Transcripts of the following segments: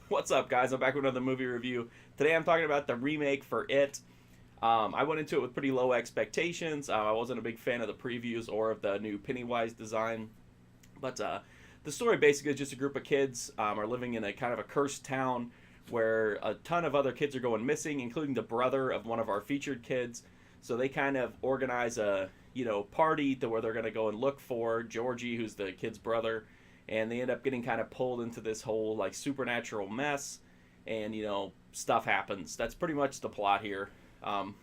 What's up, guys? I'm back with another movie review. Today I'm talking about the remake for It. I went into it with pretty low expectations. I wasn't a big fan of the previews or of the new Pennywise design. But the story basically is just a group of kids are living in a kind of a cursed town where a ton of other kids are going missing, including the brother of one of our featured kids. So they kind of organize a party to where they're going to go and look for Georgie, who's the kid's brother, and they end up getting kind of pulled into this whole like supernatural mess, and stuff happens. That's pretty much the plot here. Um,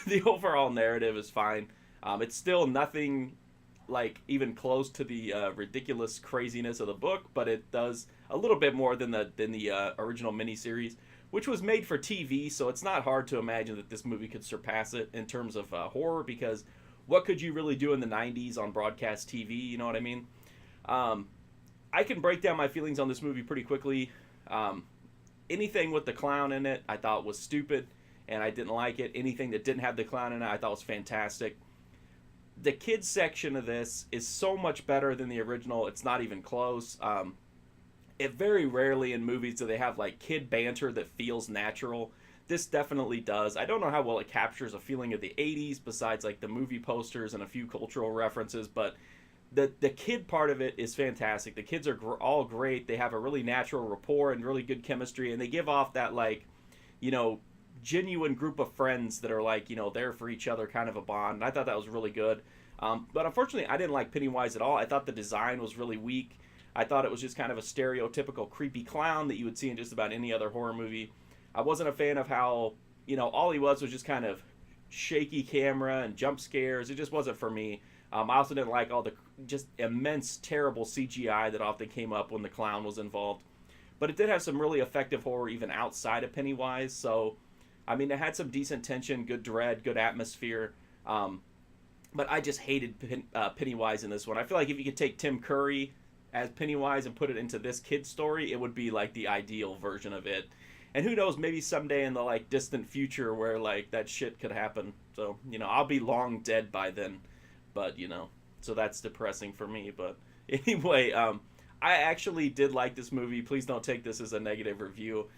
the overall narrative is fine. It's still nothing like even close to the ridiculous craziness of the book, but it does a little bit more than the original miniseries, which was made for TV. So it's not hard to imagine that this movie could surpass it in terms of horror, because what could you really do in the '90s on broadcast TV? You know what I mean? Um, I can break down my feelings on this movie pretty quickly. Um, Anything with the clown in it, I thought was stupid, and I didn't like it. Anything that didn't have the clown in it, I thought was fantastic. The kids section of this is so much better than the original. It's not even close. It very rarely in movies do they have like kid banter that feels natural. This definitely does. I don't know how well it captures a feeling of the '80s besides like the movie posters and a few cultural references, but the kid part of it is fantastic. The kids are all great. They have a really natural rapport and really good chemistry, and they give off that like, you know, genuine group of friends that are like there for each other, kind of a bond. And I thought that was really good. But unfortunately, I didn't like Pennywise at all. I thought the design was really weak. I thought it was just kind of a stereotypical creepy clown that you would see in just about any other horror movie. I wasn't a fan of how all he was just kind of shaky camera and jump scares. It just wasn't for me. I also didn't like all the just immense, terrible CGI that often came up when the clown was involved. But it did have some really effective horror even outside of Pennywise. So, I mean, it had some decent tension, good dread, good atmosphere. Um, but I just hated Pennywise in this one. I feel like if you could take Tim Curry as Pennywise and put it into this kid's story, it would be like the ideal version of it. And who knows, maybe someday in the like distant future where like that shit could happen. So, I'll be long dead by then. But, so that's depressing for me. But anyway, I actually did like this movie. Please don't take this as a negative review.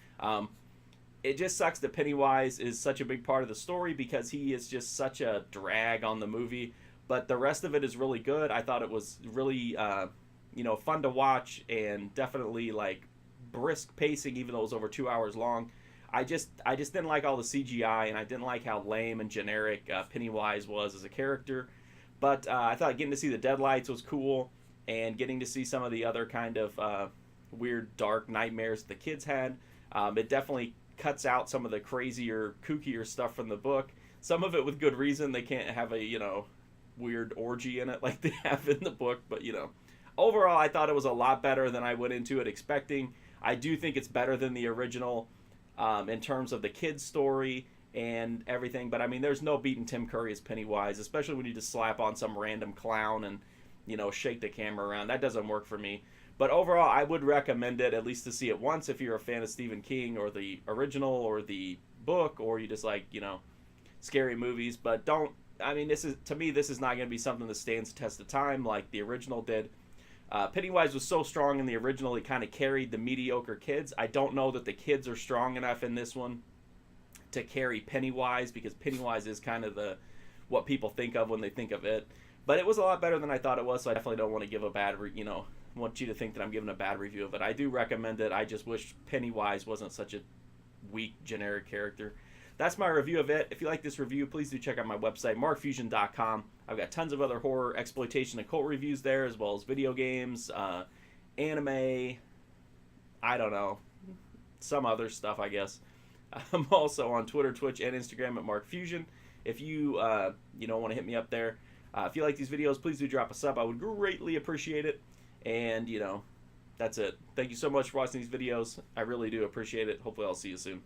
It just sucks that Pennywise is such a big part of the story because he is just such a drag on the movie. But the rest of it is really good. I thought it was really, fun to watch, and definitely like brisk pacing, even though it was over 2 hours long. I just didn't like all the CGI, and I didn't like how lame and generic Pennywise was as a character. But I thought getting to see the Deadlights was cool, and getting to see some of the other kind of weird, dark nightmares the kids had. It definitely cuts out some of the crazier, kookier stuff from the book. Some of it with good reason. They can't have a weird orgy in it like they have in the book. But overall, I thought it was a lot better than I went into it expecting. I do think it's better than the original in terms of the kids' story and everything. But I mean, there's no beating Tim Curry as Pennywise, especially when you just slap on some random clown and shake the camera around. That doesn't work for me. But overall, I would recommend it at least to see it once if you're a fan of Stephen King or the original or the book, or you just like scary movies. But don't. I mean, this is not going to be something that stands the test of time like the original did. Pennywise was so strong in the original, he kind of carried the mediocre kids. I don't know that the kids are strong enough in this one to carry Pennywise, because Pennywise is kind of what people think of when they think of it. But it was a lot better than I thought it was, so I definitely don't want to give a bad, want you to think that I'm giving a bad review of it. I do recommend it. I just wish Pennywise wasn't such a weak, generic character. That's my review of it. If you like this review, please do check out my website, markfusion.com. I've got tons of other horror, exploitation, and cult reviews there, as well as video games, anime, I don't know, some other stuff, I guess. I'm also on Twitter, Twitch, and Instagram at markfusion. If you, want to hit me up there. If you like these videos, please do drop a sub. I would greatly appreciate it. And, that's it. Thank you so much for watching these videos. I really do appreciate it. Hopefully I'll see you soon.